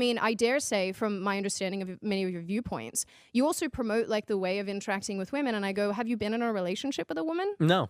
mean, I dare say, from my understanding of many of your viewpoints, you also promote like the way of interacting with women. And I go, have you been in a relationship with a woman? No.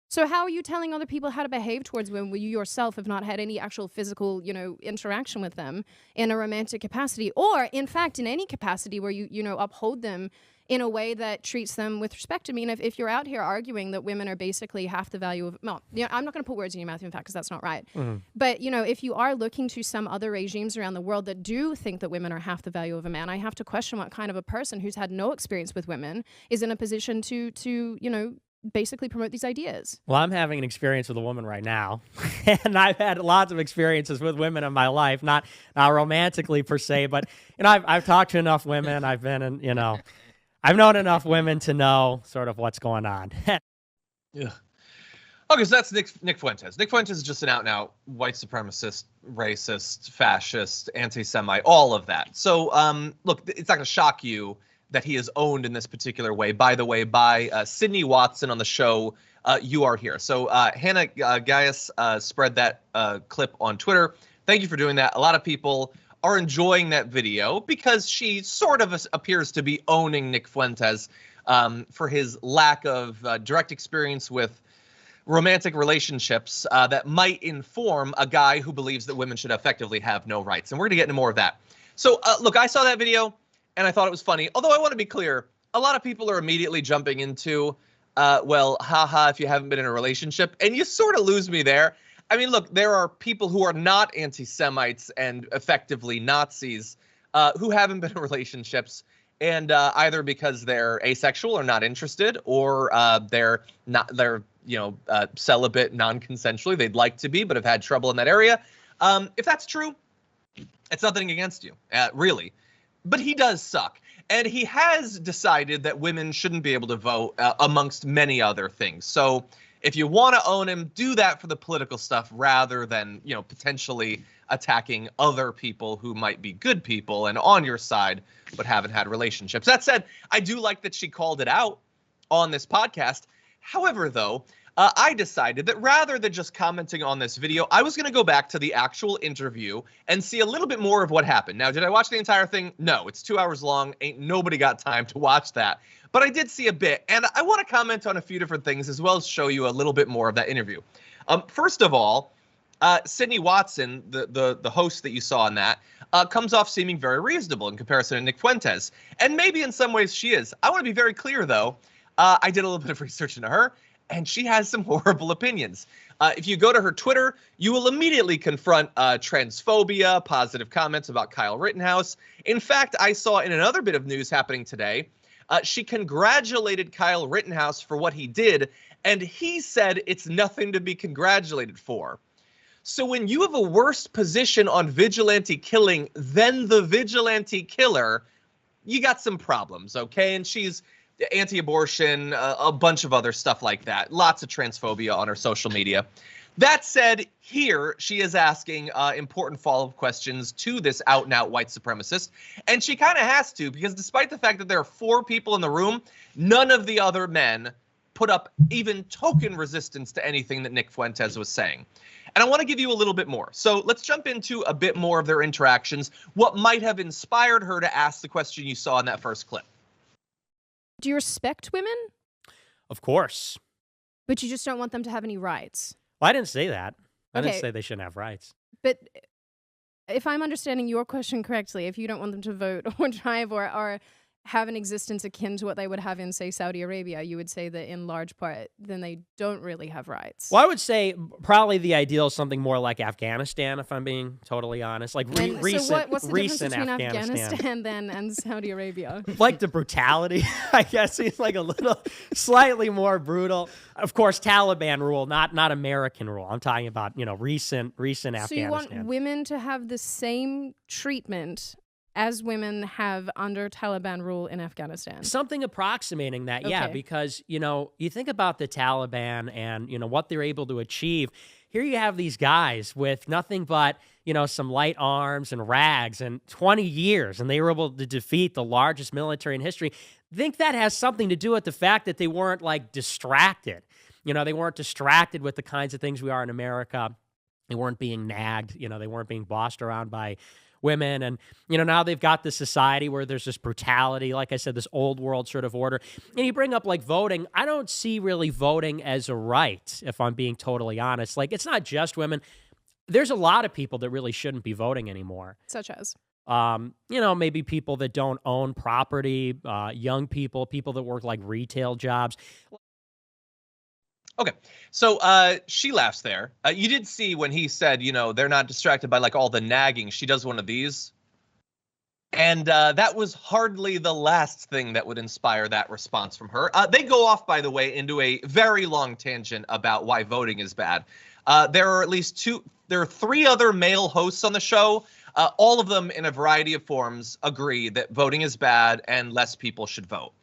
So how are you telling other people how to behave towards women when you yourself have not had any actual physical, interaction with them in a romantic capacity, or in fact in any capacity where you uphold them in a way that treats them with respect? I mean, if you're out here arguing that women are basically half the value of, well, I'm not going to put words in your mouth, in fact, because that's not right. But, if you are looking to some other regimes around the world that do think that women are half the value of a man, I have to question what kind of a person who's had no experience with women is in a position to basically promote these ideas. Well, I'm having an experience with a woman right now, and I've had lots of experiences with women in my life, not romantically per se, but I've talked to enough women. I've been in, I've known enough women to know sort of what's going on. Yeah. Okay, so that's Nick Fuentes. Nick Fuentes is just an out-and-out white supremacist, racist, fascist, anti-Semite, all of that. So, look, it's not going to shock you that he is owned in this particular way, by the way, by Sydney Watson on the show You Are Here. So Hannah Gaius spread that clip on Twitter. Thank you for doing that. A lot of people are enjoying that video because she sort of appears to be owning Nick Fuentes for his lack of direct experience with romantic relationships that might inform a guy who believes that women should effectively have no rights. And we're going to get into more of that. So look, I saw that video and I thought it was funny. Although I want to be clear, a lot of people are immediately jumping into, well, haha, if you haven't been in a relationship. And you sort of lose me there. I mean, look, there are people who are not anti-Semites and effectively Nazis who haven't been in relationships, and either because they're asexual or not interested, or they're celibate non-consensually. They'd like to be, but have had trouble in that area. If that's true, it's nothing against you, really. But he does suck. And he has decided that women shouldn't be able to vote, amongst many other things. So if you want to own him, do that for the political stuff rather than, potentially attacking other people who might be good people and on your side but haven't had relationships. That said, I do like that she called it out on this podcast. However, though, I decided that rather than just commenting on this video, I was going to go back to the actual interview and see a little bit more of what happened. Now, did I watch the entire thing? No, it's 2 hours long. Ain't nobody got time to watch that. But I did see a bit, and I want to comment on a few different things as well as show you a little bit more of that interview. First of all, Sydney Watson, the host that you saw on that, comes off seeming very reasonable in comparison to Nick Fuentes. And maybe in some ways she is. I want to be very clear, though. I did a little bit of research into her, and she has some horrible opinions. If you go to her Twitter, you will immediately confront transphobia, positive comments about Kyle Rittenhouse. In fact, I saw in another bit of news happening today, she congratulated Kyle Rittenhouse for what he did, and he said it's nothing to be congratulated for. So when you have a worse position on vigilante killing than the vigilante killer, you got some problems, okay? And she's anti-abortion, a bunch of other stuff like that. Lots of transphobia on her social media. That said, here she is asking important follow-up questions to this out-and-out white supremacist. And she kind of has to, because despite the fact that there are 4 people in the room, none of the other men put up even token resistance to anything that Nick Fuentes was saying. And I want to give you a little bit more. So let's jump into a bit more of their interactions, what might have inspired her to ask the question you saw in that first clip. Do you respect women? Of course. But you just don't want them to have any rights. Well, I didn't say that. I Okay. didn't say they shouldn't have rights. But if I'm understanding your question correctly, if you don't want them to vote or drive or have an existence akin to what they would have in, say, Saudi Arabia, you would say that in large part, then they don't really have rights. Well, I would say probably the ideal is something more like Afghanistan, if I'm being totally honest. Like recent, so what's the difference between Afghanistan then and Saudi Arabia? Like the brutality, I guess. It's like a little slightly more brutal. Of course, Taliban rule, not American rule. I'm talking about, recent Afghanistan. So you want women to have the same treatment as women have under Taliban rule in Afghanistan? Something approximating that, yeah, Okay. because, you think about the Taliban and, what they're able to achieve. Here you have these guys with nothing but, some light arms and rags and 20 years, and they were able to defeat the largest military in history. I think that has something to do with the fact that they weren't, distracted. They weren't distracted with the kinds of things we are in America. They weren't being nagged. They weren't being bossed around by women. And, now they've got this society where there's this brutality, like I said, this old world sort of order. And you bring up like voting. I don't see really voting as a right, if I'm being totally honest. Like, it's not just women. There's a lot of people that really shouldn't be voting anymore. Such as? Maybe people that don't own property, young people that work like retail jobs. Okay, so she laughs there. You did see when he said, they're not distracted by like all the nagging. She does one of these. And that was hardly the last thing that would inspire that response from her. They go off, by the way, into a very long tangent about why voting is bad. There are three other male hosts on the show. All of them in a variety of forms agree that voting is bad and less people should vote.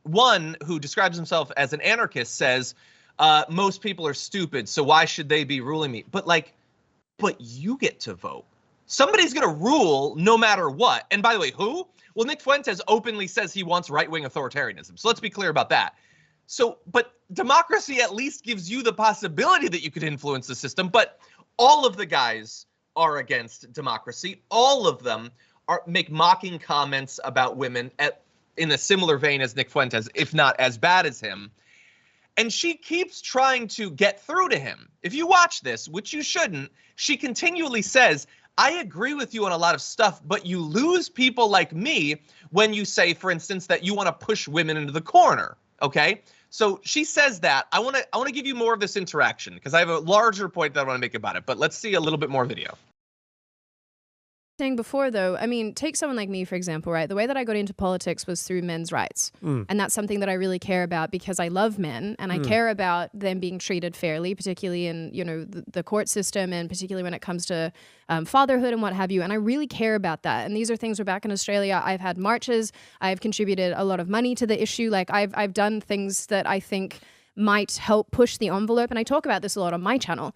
One who describes himself as an anarchist says, most people are stupid, so why should they be ruling me? But you get to vote. Somebody's going to rule no matter what. And by the way, who? Well, Nick Fuentes openly says he wants right-wing authoritarianism. So let's be clear about that. But democracy at least gives you the possibility that you could influence the system. But all of the guys are against democracy. All of them make mocking comments about women in a similar vein as Nick Fuentes, if not as bad as him. And she keeps trying to get through to him. If you watch this, which you shouldn't, she continually says, I agree with you on a lot of stuff, but you lose people like me when you say, for instance, that you want to push women into the corner. Okay? So she says that. I want to give you more of this interaction because I have a larger point that I want to make about it. But let's see a little bit more video. Saying before, though, I mean, take someone like me, for example, right? The way that I got into politics was through men's rights. And that's something that I really care about because I love men and I care about them being treated fairly, particularly in, the court system and particularly when it comes to fatherhood and what have you. And I really care about that. And these are things where back in Australia, I've had marches. I've contributed a lot of money to the issue. Like I've done things that I think might help push the envelope. And I talk about this a lot on my channel.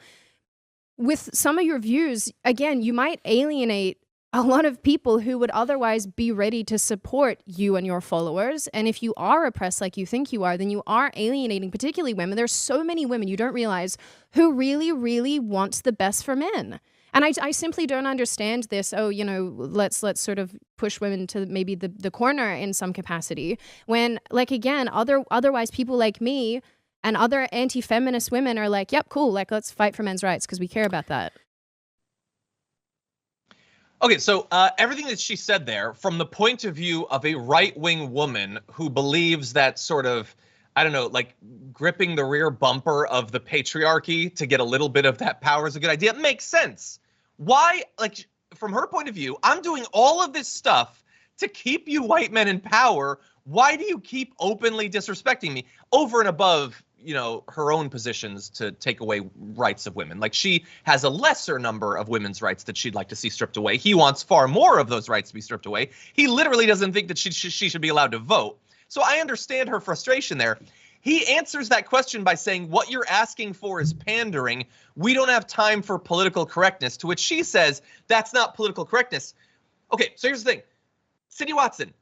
With some of your views, again, you might alienate a lot of people who would otherwise be ready to support you and your followers. And if you are oppressed like you think you are, then you are alienating particularly women. There's so many women you don't realize who really, really want the best for men. And I simply don't understand this, let's sort of push women to maybe the corner in some capacity. When, like, again, otherwise people like me and other anti-feminist women are like, yep, cool, like, let's fight for men's rights because we care about that. Okay, so everything that she said there, from the point of view of a right-wing woman who believes that sort of, I don't know, like gripping the rear bumper of the patriarchy to get a little bit of that power is a good idea, makes sense. Why, like, from her point of view, I'm doing all of this stuff to keep you white men in power. Why do you keep openly disrespecting me over and above, her own positions to take away rights of women? Like, she has a lesser number of women's rights that she'd like to see stripped away. He wants far more of those rights to be stripped away. He literally doesn't think that she should be allowed to vote. So I understand her frustration there. He answers that question by saying, what you're asking for is pandering. We don't have time for political correctness, to which she says, that's not political correctness. Okay, so here's the thing. Cindy Watson,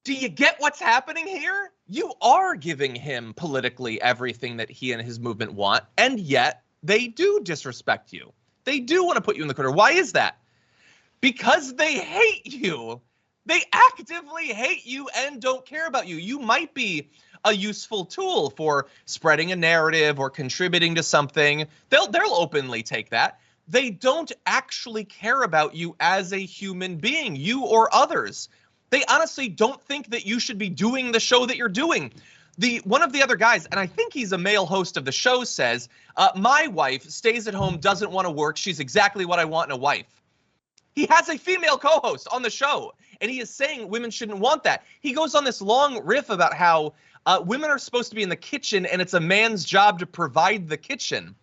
do you get what's happening here? You are giving him politically everything that he and his movement want, and yet they do disrespect you. They do want to put you in the corner. Why is that? Because they hate you. They actively hate you and don't care about you. You might be a useful tool for spreading a narrative or contributing to something. They'll openly take that. They don't actually care about you as a human being, you or others. They honestly don't think that you should be doing the show that you're doing. One of the other guys, and I think he's a male host of the show, says, my wife stays at home, doesn't want to work. She's exactly what I want in a wife. He has a female co-host on the show, and he is saying women shouldn't want that. He goes on this long riff about how women are supposed to be in the kitchen, and it's a man's job to provide the kitchen.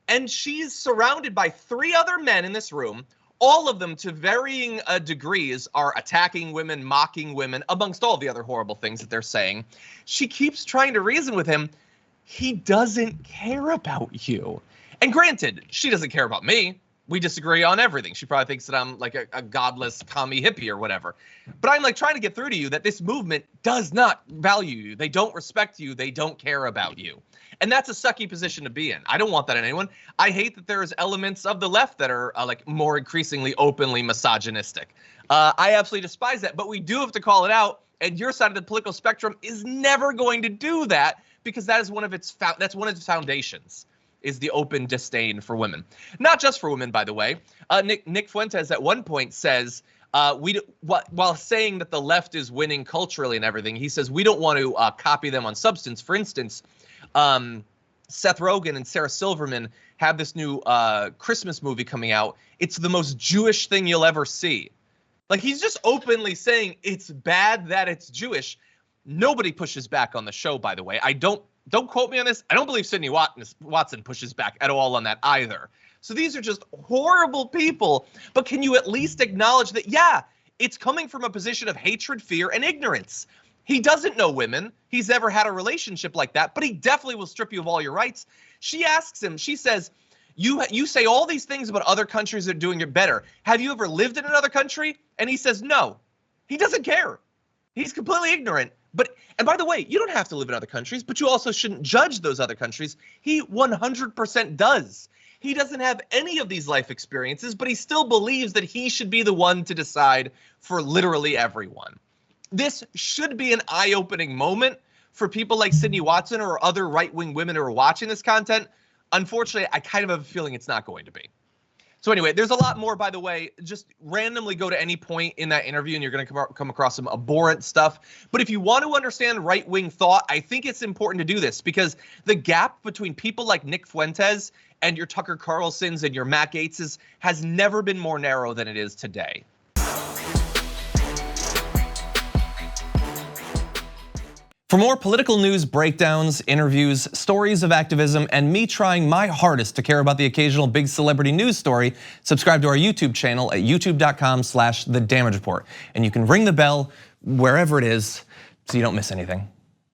And she's surrounded by 3 other men in this room. All of them, to varying degrees, are attacking women, mocking women, amongst all the other horrible things that they're saying. She keeps trying to reason with him. He doesn't care about you. And granted, she doesn't care about me. We disagree on everything. She probably thinks that I'm like a godless commie hippie or whatever. But I'm like trying to get through to you that this movement does not value you. They don't respect you. They don't care about you. And that's a sucky position to be in. I don't want that in anyone. I hate that there's elements of the left that are like more increasingly openly misogynistic. I absolutely despise that, but we do have to call it out. And your side of the political spectrum is never going to do that because that is one of its foundations. Is the open disdain for women. Not just for women, by the way. Nick Fuentes at one point says, while saying that the left is winning culturally and everything, he says, we don't want to copy them on substance. For instance, Seth Rogen and Sarah Silverman have this new Christmas movie coming out. It's the most Jewish thing you'll ever see. Like, he's just openly saying it's bad that it's Jewish. Nobody pushes back on the show, by the way. Don't quote me on this. I don't believe Sydney Watson pushes back at all on that either. So these are just horrible people. But can you at least acknowledge that, yeah, it's coming from a position of hatred, fear, and ignorance. He doesn't know women. He's never had a relationship like that, but he definitely will strip you of all your rights. She asks him, she says, you say all these things about other countries that are doing it better. Have you ever lived in another country? And he says, no. He doesn't care. He's completely ignorant. And by the way, you don't have to live in other countries, but you also shouldn't judge those other countries. He 100% does. He doesn't have any of these life experiences, but he still believes that he should be the one to decide for literally everyone. This should be an eye-opening moment for people like Sydney Watson or other right-wing women who are watching this content. Unfortunately, I kind of have a feeling it's not going to be. So anyway, there's a lot more, by the way. Just randomly go to any point in that interview and you're going to come across some abhorrent stuff. But if you want to understand right-wing thought, I think it's important to do this because the gap between people like Nick Fuentes and your Tucker Carlsons and your Matt Gaetzes has never been more narrow than it is today. For more political news breakdowns, interviews, stories of activism, and me trying my hardest to care about the occasional big celebrity news story, subscribe to our YouTube channel at youtube.com/thedamagereport. And you can ring the bell wherever it is so you don't miss anything.